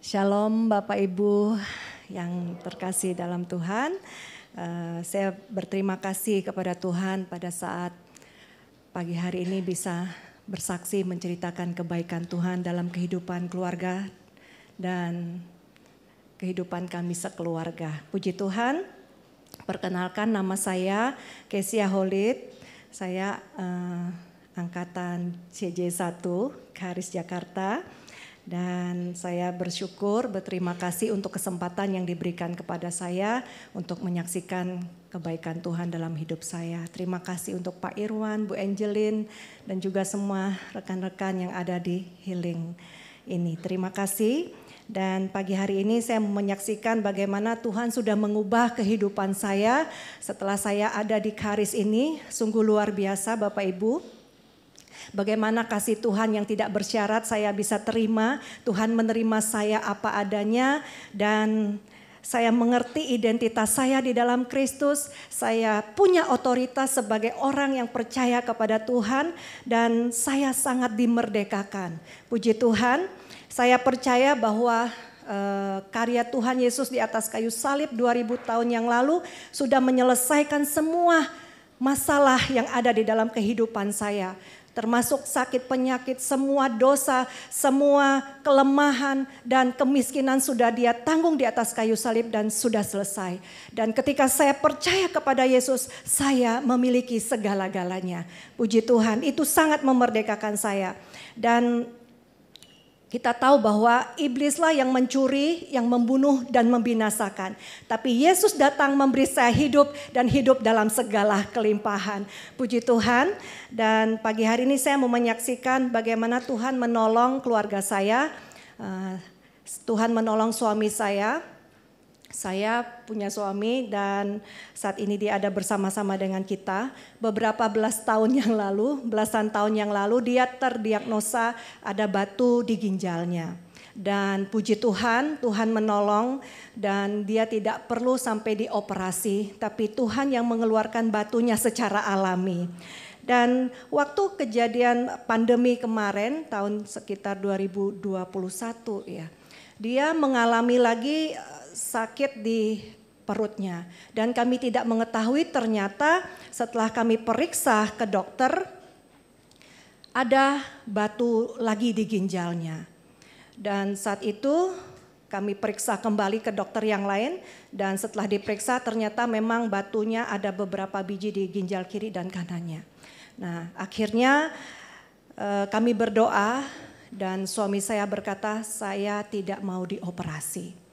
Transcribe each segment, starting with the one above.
Shalom Bapak Ibu yang terkasih dalam Tuhan. Saya berterima kasih kepada Tuhan pada saat pagi hari ini bisa bersaksi menceritakan kebaikan Tuhan dalam kehidupan keluarga dan kehidupan kami sekeluarga. Puji Tuhan, perkenalkan nama saya Kesia Holid, saya angkatan CJ1 Karis Jakarta. Dan saya berterima kasih untuk kesempatan yang diberikan kepada saya untuk menyaksikan kebaikan Tuhan dalam hidup saya. Terima kasih untuk Pak Irwan, Bu Angelin, dan juga semua rekan-rekan yang ada di Healing ini. Terima kasih. Dan pagi hari ini saya menyaksikan bagaimana Tuhan sudah mengubah kehidupan saya setelah saya ada di Karis ini. Sungguh luar biasa Bapak Ibu. Bagaimana kasih Tuhan yang tidak bersyarat saya bisa terima. Tuhan menerima saya apa adanya dan saya mengerti identitas saya di dalam Kristus. Saya punya otoritas sebagai orang yang percaya kepada Tuhan dan saya sangat dimerdekakan. Puji Tuhan, saya percaya bahwa karya Tuhan Yesus di atas kayu salib 2000 tahun yang lalu sudah menyelesaikan semua masalah yang ada di dalam kehidupan saya. Termasuk sakit penyakit, semua dosa, semua kelemahan dan kemiskinan sudah Dia tanggung di atas kayu salib dan sudah selesai. Dan ketika saya percaya kepada Yesus, saya memiliki segala-galanya. Puji Tuhan, itu sangat memerdekakan saya. Dan kita tahu bahwa iblislah yang mencuri, yang membunuh dan membinasakan. Tapi Yesus datang memberi saya hidup dan hidup dalam segala kelimpahan. Puji Tuhan. Dan pagi hari ini saya mau menyaksikan bagaimana Tuhan menolong keluarga saya. Tuhan menolong suami saya. Saya punya suami dan saat ini dia ada bersama-sama dengan kita. Belasan tahun yang lalu dia terdiagnosa ada batu di ginjalnya. Dan puji Tuhan, Tuhan menolong dan dia tidak perlu sampai dioperasi. Tapi Tuhan yang mengeluarkan batunya secara alami. Dan waktu kejadian pandemi kemarin tahun sekitar 2021 ya. Dia mengalami lagi sakit di perutnya dan kami tidak mengetahui ternyata setelah kami periksa ke dokter ada batu lagi di ginjalnya. Dan saat itu kami periksa kembali ke dokter yang lain dan setelah diperiksa ternyata memang batunya ada beberapa biji di ginjal kiri dan kanannya. Nah, akhirnya kami berdoa dan suami saya berkata saya tidak mau dioperasi.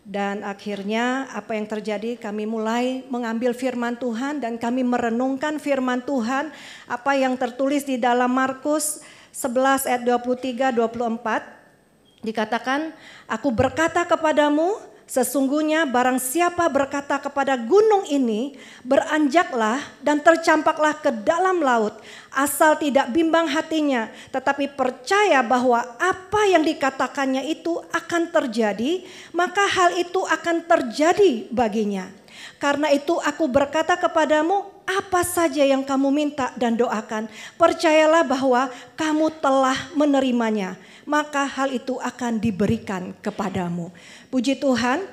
Dan akhirnya apa yang terjadi, kami mulai mengambil firman Tuhan dan kami merenungkan firman Tuhan. Apa yang tertulis di dalam Markus 11 ayat 23-24. Dikatakan, aku berkata kepadamu, sesungguhnya barang siapa berkata kepada gunung ini, beranjaklah dan tercampaklah ke dalam laut, asal tidak bimbang hatinya, tetapi percaya bahwa apa yang dikatakannya itu akan terjadi, maka hal itu akan terjadi baginya. Karena itu aku berkata kepadamu, apa saja yang kamu minta dan doakan, percayalah bahwa kamu telah menerimanya, maka hal itu akan diberikan kepadamu. Puji Tuhan,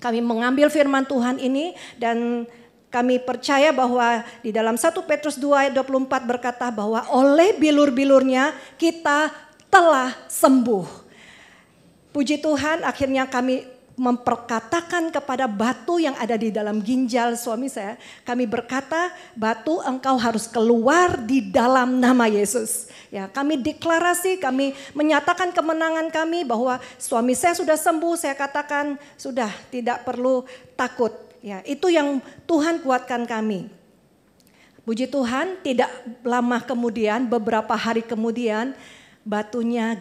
kami mengambil firman Tuhan ini dan kami percaya bahwa di dalam 1 Petrus 2 ayat 24 berkata bahwa oleh bilur-bilurnya kita telah sembuh. Puji Tuhan, akhirnya kami memperkatakan kepada batu yang ada di dalam ginjal suami saya. Kami berkata, batu engkau harus keluar di dalam nama Yesus. Ya, kami deklarasi, kami menyatakan kemenangan kami bahwa suami saya sudah sembuh. Saya katakan sudah tidak perlu takut. Ya, itu yang Tuhan kuatkan kami. Puji Tuhan, tidak lama kemudian, beberapa hari kemudian, batunya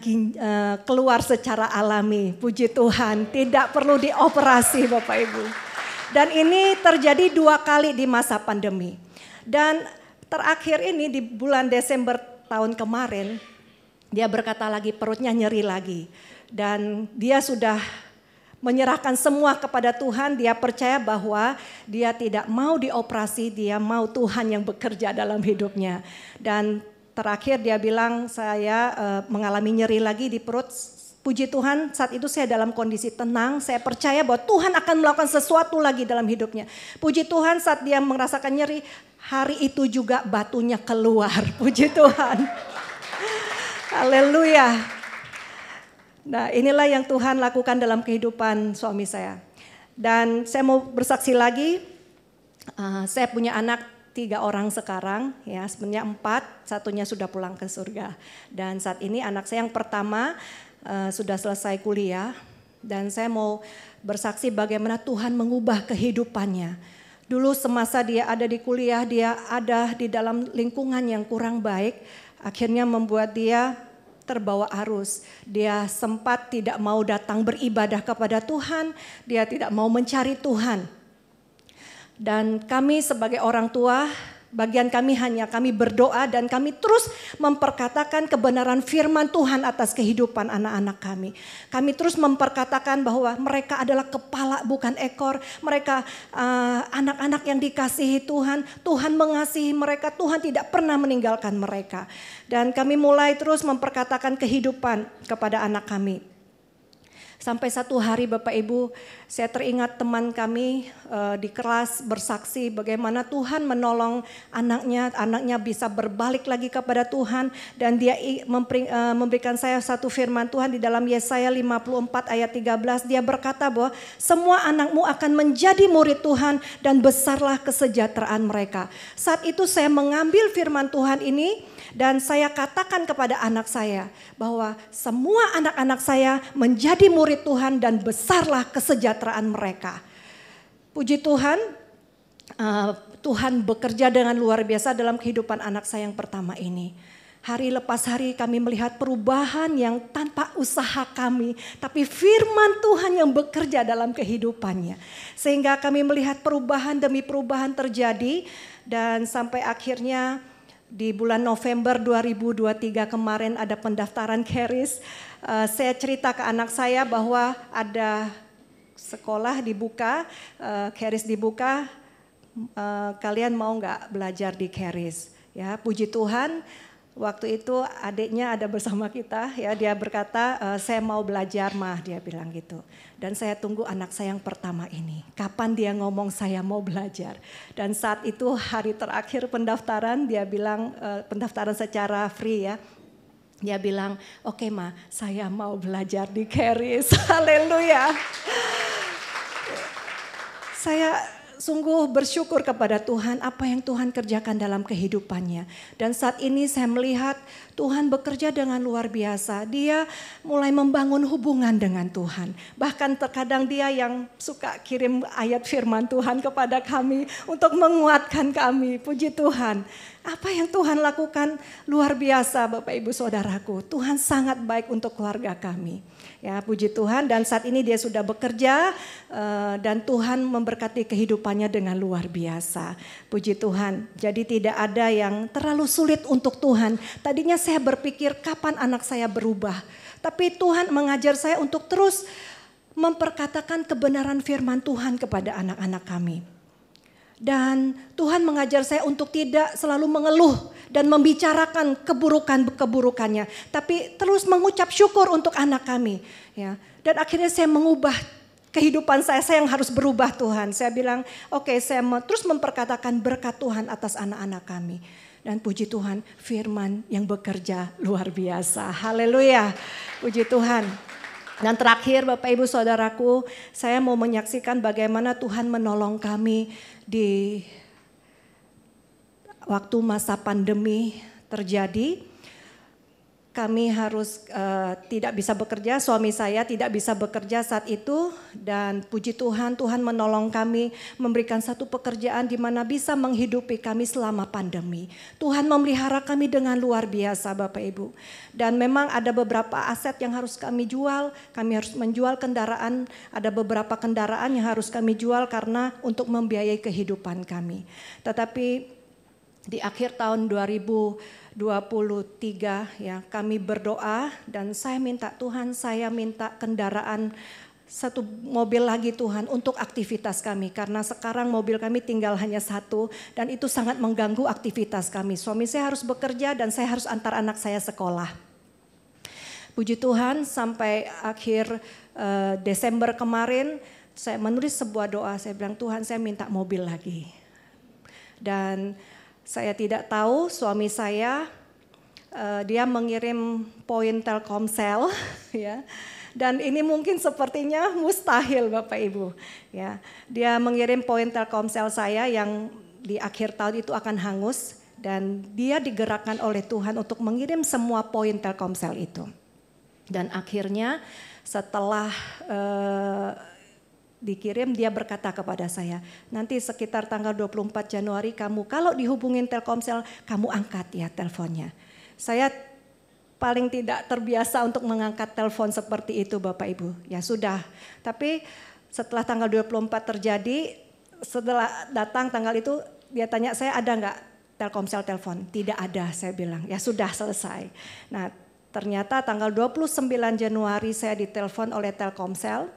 keluar secara alami. Puji Tuhan, tidak perlu dioperasi Bapak Ibu. Dan ini terjadi 2 kali di masa pandemi. Dan terakhir ini di bulan Desember tahun kemarin, dia berkata lagi perutnya nyeri lagi. Dan dia sudah menyerahkan semua kepada Tuhan. Dia percaya bahwa dia tidak mau dioperasi, dia mau Tuhan yang bekerja dalam hidupnya. Dan terakhir dia bilang saya mengalami nyeri lagi di perut puji Tuhan saat itu saya dalam kondisi tenang. Saya percaya bahwa Tuhan akan melakukan sesuatu lagi dalam hidupnya. Puji Tuhan saat dia merasakan nyeri, hari itu juga batunya keluar. Puji Tuhan. Haleluya. Nah, inilah yang Tuhan lakukan dalam kehidupan suami saya. Dan saya mau bersaksi lagi, saya punya anak 3 orang sekarang, ya sebenarnya 4, satunya sudah pulang ke surga. Dan saat ini anak saya yang pertama sudah selesai kuliah, dan saya mau bersaksi bagaimana Tuhan mengubah kehidupannya. Dulu semasa dia ada di kuliah, dia ada di dalam lingkungan yang kurang baik, akhirnya membuat dia terbawa arus. Dia sempat tidak mau datang beribadah kepada Tuhan, dia tidak mau mencari Tuhan. Dan kami sebagai orang tua, bagian kami hanya kami berdoa dan kami terus memperkatakan kebenaran firman Tuhan atas kehidupan anak-anak kami. Kami terus memperkatakan bahwa mereka adalah kepala bukan ekor. Mereka anak-anak yang dikasihi Tuhan. Tuhan mengasihi mereka, Tuhan tidak pernah meninggalkan mereka. Dan kami mulai terus memperkatakan kehidupan kepada anak kami. Sampai satu hari Bapak Ibu, saya teringat teman kami di kelas bersaksi bagaimana Tuhan menolong anaknya bisa berbalik lagi kepada Tuhan. Dan dia memberikan saya satu firman Tuhan di dalam Yesaya 54 ayat 13. Dia berkata bahwa semua anakmu akan menjadi murid Tuhan dan besarlah kesejahteraan mereka. Saat itu saya mengambil firman Tuhan ini dan saya katakan kepada anak saya bahwa semua anak-anak saya menjadi murid Tuhan dan besarlah kesejahteraan mereka. Puji Tuhan, Tuhan bekerja dengan luar biasa dalam kehidupan anak saya yang pertama ini. Hari lepas hari kami melihat perubahan yang tanpa usaha kami, tapi firman Tuhan yang bekerja dalam kehidupannya. Sehingga kami melihat perubahan demi perubahan terjadi dan sampai akhirnya di bulan November 2023 kemarin ada pendaftaran Charis. Saya cerita ke anak saya bahwa ada sekolah dibuka, Charis dibuka, kalian mau nggak belajar di Charis? Ya, puji Tuhan. Waktu itu adiknya ada bersama kita, ya dia berkata saya mau belajar mah, dia bilang gitu. Dan saya tunggu anak saya yang pertama ini, kapan dia ngomong saya mau belajar. Dan saat itu hari terakhir pendaftaran, dia bilang pendaftaran secara free ya. Dia bilang oke mah saya mau belajar di Charis, haleluya. Saya sungguh bersyukur kepada Tuhan apa yang Tuhan kerjakan dalam kehidupannya. Dan saat ini saya melihat Tuhan bekerja dengan luar biasa. Dia mulai membangun hubungan dengan Tuhan. Bahkan terkadang dia yang suka kirim ayat firman Tuhan kepada kami untuk menguatkan kami. Puji Tuhan. Apa yang Tuhan lakukan luar biasa Bapak Ibu Saudaraku. Tuhan sangat baik untuk keluarga kami. Ya, puji Tuhan, dan saat ini dia sudah bekerja dan Tuhan memberkati kehidupannya dengan luar biasa. Puji Tuhan. Jadi tidak ada yang terlalu sulit untuk Tuhan. Tadinya saya berpikir kapan anak saya berubah. Tapi Tuhan mengajar saya untuk terus memperkatakan kebenaran firman Tuhan kepada anak-anak kami. Dan Tuhan mengajar saya untuk tidak selalu mengeluh dan membicarakan keburukannya, tapi terus mengucap syukur untuk anak kami. Ya. Dan akhirnya saya mengubah kehidupan saya yang harus berubah Tuhan. Saya bilang oke, saya terus memperkatakan berkat Tuhan atas anak-anak kami. Dan puji Tuhan, firman yang bekerja luar biasa. Haleluya, puji Tuhan. Dan terakhir Bapak Ibu Saudaraku, saya mau menyaksikan bagaimana Tuhan menolong kami di waktu masa pandemi terjadi. Kami harus tidak bisa bekerja, suami saya tidak bisa bekerja saat itu. Dan puji Tuhan, Tuhan menolong kami memberikan satu pekerjaan di mana bisa menghidupi kami selama pandemi. Tuhan memelihara kami dengan luar biasa Bapak Ibu. Dan memang ada beberapa aset yang harus kami jual. Kami harus menjual kendaraan, ada beberapa kendaraan yang harus kami jual karena untuk membiayai kehidupan kami. Tetapi di akhir tahun 2023 ya kami berdoa dan saya minta Tuhan, saya minta kendaraan satu mobil lagi Tuhan untuk aktivitas kami. Karena sekarang mobil kami tinggal hanya satu dan itu sangat mengganggu aktivitas kami. Suami saya harus bekerja dan saya harus antar anak saya sekolah. Puji Tuhan sampai akhir Desember kemarin saya menulis sebuah doa, saya bilang Tuhan saya minta mobil lagi. Dan saya tidak tahu suami saya dia mengirim poin Telkomsel ya. Dan ini mungkin sepertinya mustahil Bapak Ibu ya. Dia mengirim poin Telkomsel saya yang di akhir tahun itu akan hangus dan dia digerakkan oleh Tuhan untuk mengirim semua poin Telkomsel itu. Dan akhirnya setelah dikirim dia berkata kepada saya, nanti sekitar tanggal 24 Januari kamu kalau dihubungin Telkomsel kamu angkat ya teleponnya. Saya paling tidak terbiasa untuk mengangkat telepon seperti itu Bapak Ibu. Ya sudah, tapi setelah tanggal 24 terjadi, setelah datang tanggal itu dia tanya saya ada nggak Telkomsel telepon? Tidak ada saya bilang, ya sudah selesai. Nah ternyata tanggal 29 Januari saya ditelepon oleh Telkomsel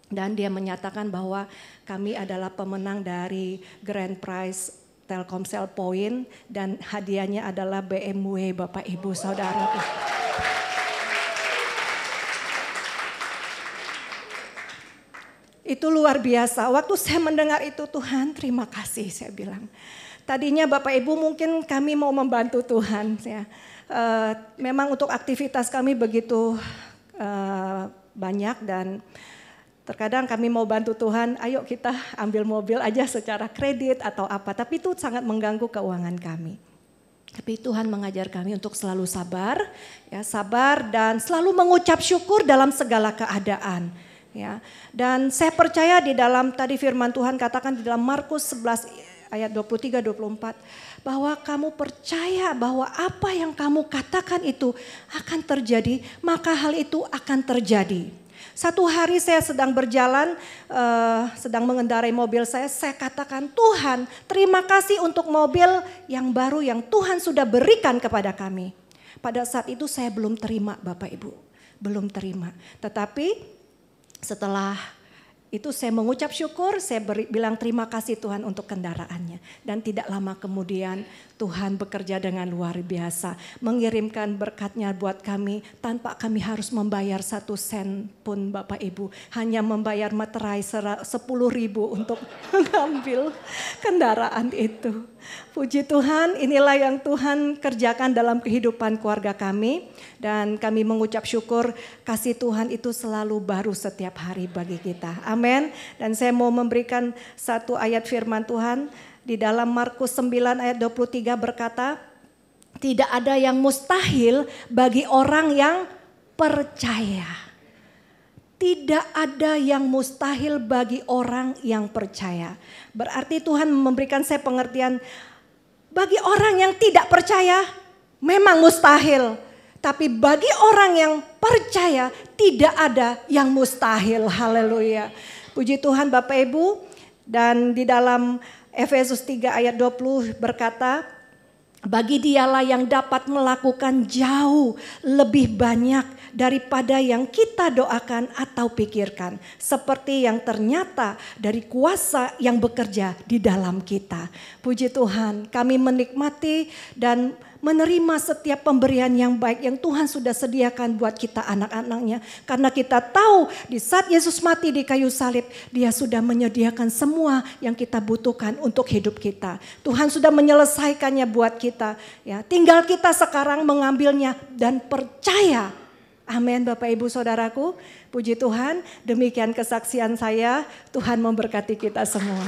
dan dia menyatakan bahwa kami adalah pemenang dari Grand Prize Telkomsel Point dan hadiahnya adalah BMW Bapak Ibu Saudara. Itu luar biasa. Waktu saya mendengar itu Tuhan terima kasih saya bilang. Tadinya Bapak Ibu mungkin kami mau membantu Tuhan. Ya. Memang untuk aktivitas kami begitu banyak dan terkadang kami mau bantu Tuhan, ayo kita ambil mobil aja secara kredit atau apa. Tapi itu sangat mengganggu keuangan kami. Tapi Tuhan mengajar kami untuk selalu sabar, ya sabar dan selalu mengucap syukur dalam segala keadaan. Ya, dan saya percaya di dalam tadi firman Tuhan katakan di dalam Markus 11 ayat 23-24 bahwa kamu percaya bahwa apa yang kamu katakan itu akan terjadi, maka hal itu akan terjadi. Satu hari saya sedang berjalan, sedang mengendarai mobil saya katakan Tuhan terima kasih untuk mobil yang baru yang Tuhan sudah berikan kepada kami. Pada saat itu saya belum terima Bapak Ibu, belum terima. Tetapi setelah itu saya mengucap syukur, saya bilang terima kasih Tuhan untuk kendaraannya. Dan tidak lama kemudian Tuhan bekerja dengan luar biasa. Mengirimkan berkatnya buat kami tanpa kami harus membayar 1 sen pun Bapak Ibu. Hanya membayar materai 10.000 untuk mengambil kendaraan itu. Puji Tuhan, inilah yang Tuhan kerjakan dalam kehidupan keluarga kami. Dan kami mengucap syukur kasih Tuhan itu selalu baru setiap hari bagi kita. Amin. Dan saya mau memberikan satu ayat firman Tuhan. Di dalam Markus 9 ayat 23 berkata, tidak ada yang mustahil bagi orang yang percaya. Tidak ada yang mustahil bagi orang yang percaya. Berarti Tuhan memberikan saya pengertian, bagi orang yang tidak percaya memang mustahil. Tapi bagi orang yang percaya tidak ada yang mustahil. Haleluya. Puji Tuhan Bapak Ibu. Dan di dalam Efesus 3 ayat 20 berkata, bagi dialah yang dapat melakukan jauh lebih banyak daripada yang kita doakan atau pikirkan. Seperti yang ternyata dari kuasa yang bekerja di dalam kita. Puji Tuhan, kami menikmati dan menerima setiap pemberian yang baik yang Tuhan sudah sediakan buat kita anak-anaknya. Karena kita tahu di saat Yesus mati di kayu salib, Dia sudah menyediakan semua yang kita butuhkan untuk hidup kita. Tuhan sudah menyelesaikannya buat kita. Ya, tinggal kita sekarang mengambilnya dan percaya. Amin Bapak Ibu Saudaraku. Puji Tuhan, demikian kesaksian saya. Tuhan memberkati kita semua.